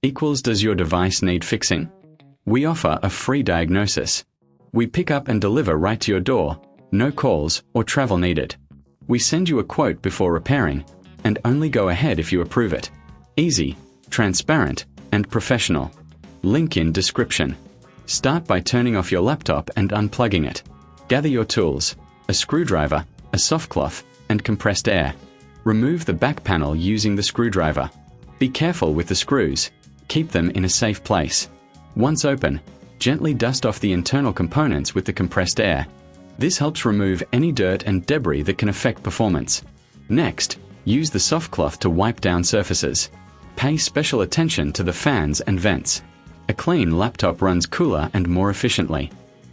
equals does your device need fixing? We offer a free diagnosis. We pick up and deliver right to your door, no calls or travel needed. We send you a quote before repairing, and only go ahead if you approve it. Easy, transparent, and professional. Link in description. Start by turning off your laptop and unplugging it. Gather your tools, a screwdriver, a soft cloth, and compressed air. Remove the back panel using the screwdriver. Be careful with the screws. Keep them in a safe place. Once open, gently dust off the internal components with the compressed air. This helps remove any dirt and debris that can affect performance. Next, use the soft cloth to wipe down surfaces. Pay special attention to the fans and vents. A clean laptop runs cooler and more efficiently.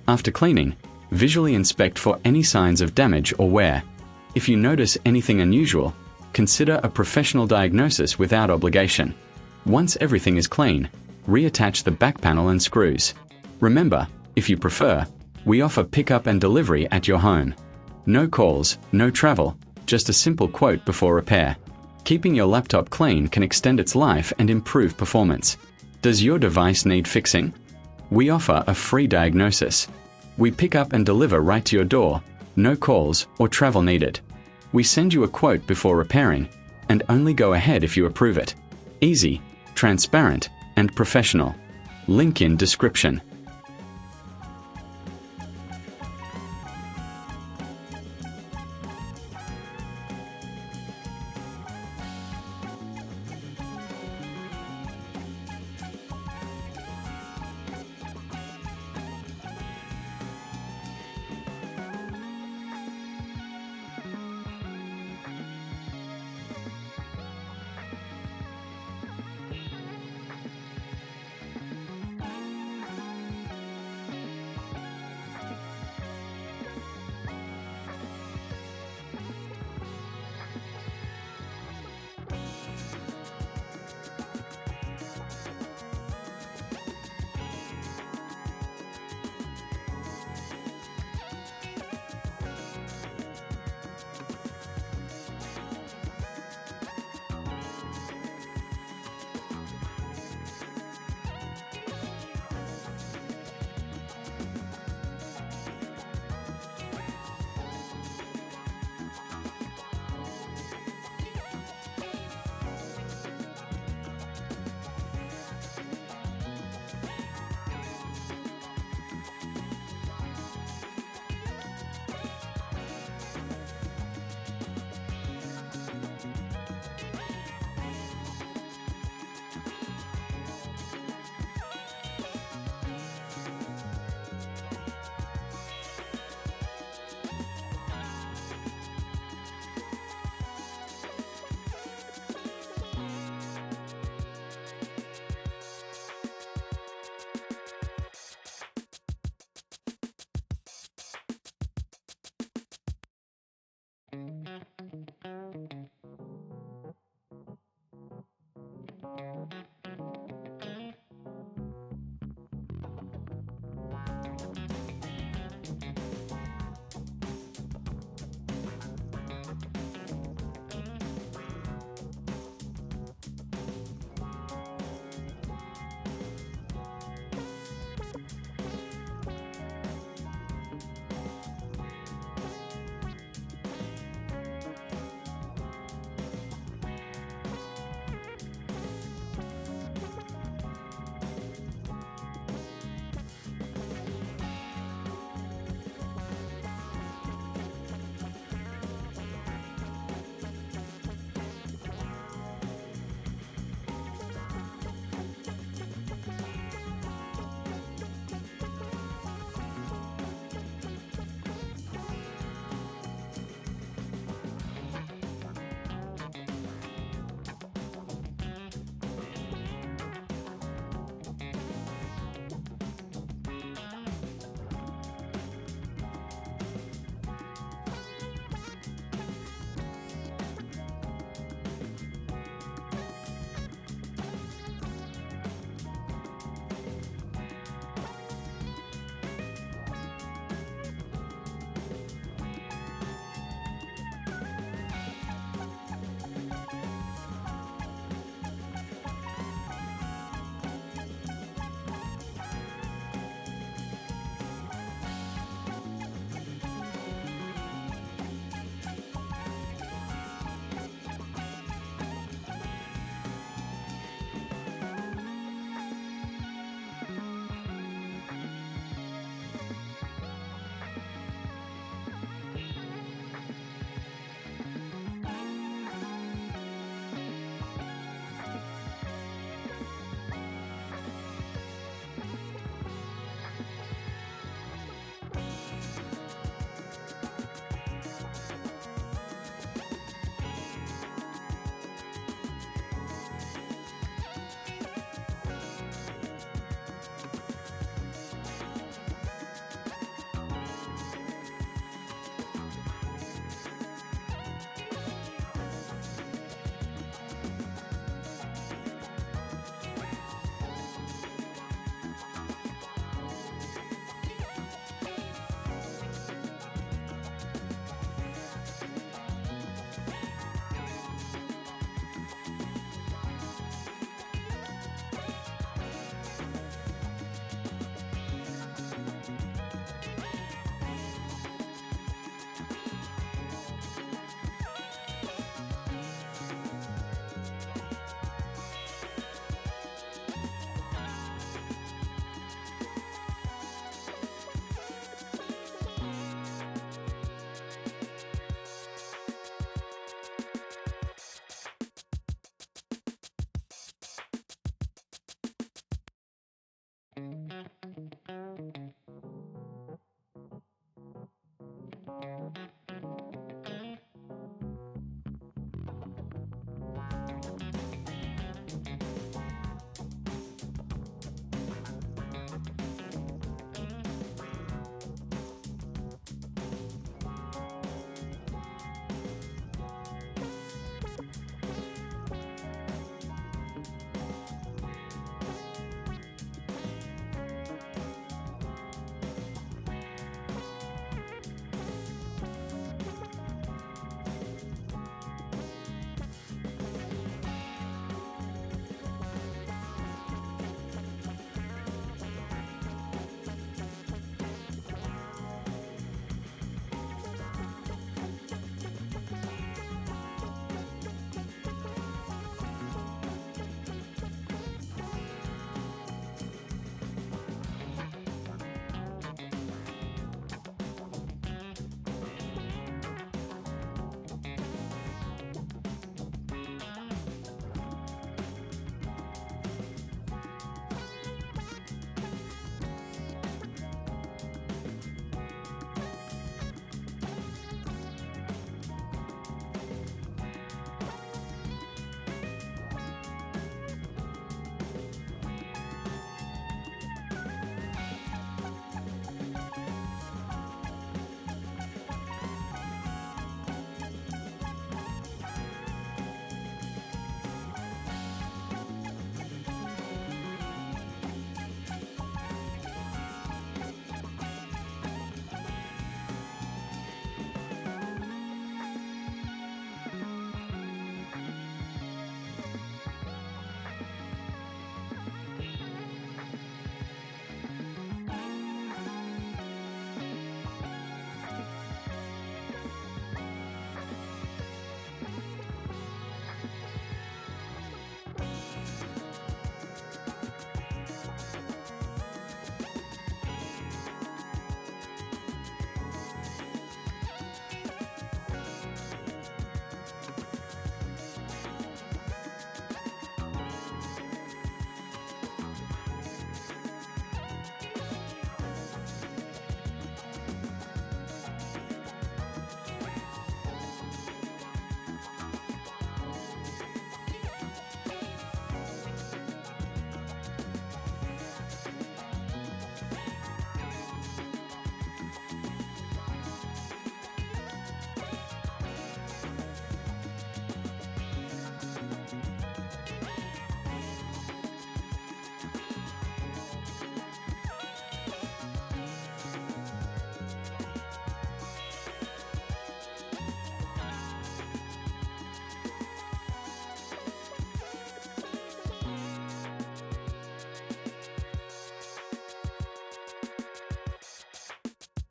After cleaning, visually inspect for any signs of damage or wear. If you notice anything unusual, consider a professional diagnosis without obligation. Once everything is clean, reattach the back panel and screws. Remember, if you prefer, we offer pickup and delivery at your home. No calls, no travel, just a simple quote before repair. Keeping your laptop clean can extend its life and improve performance. Does your device need fixing? We offer a free diagnosis. We pick up and deliver right to your door, no calls or travel needed. We send you a quote before repairing, and only go ahead if you approve it. Easy, transparent, and professional. Link in description.